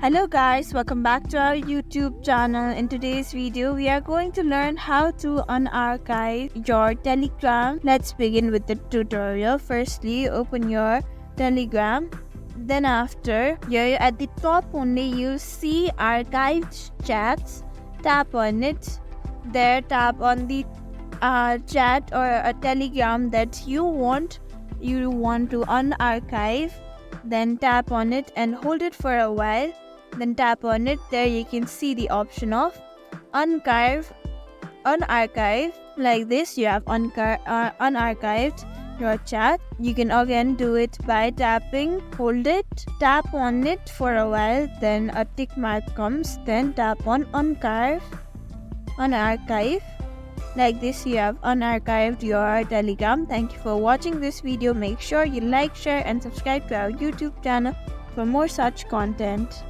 Hello guys, welcome back to our YouTube channel. In today's video, we are going to learn how to unarchive your Telegram. Let's begin with the tutorial. Firstly, open your Telegram. Then after, here at the top only you see archived chats. Tap on it. There tap on the chat or a Telegram that you want to unarchive. Then tap on it and hold it for a while. Then tap on it. There you can see the option of unarchive. Like this, you have unarchived your chat. You can again do it by tapping, hold it, tap on it for a while, then a tick mark comes, then tap on unarchive. Like this, you have unarchived your Telegram. Thank you for watching this video. Make sure you like, share and subscribe to our YouTube channel for more such content.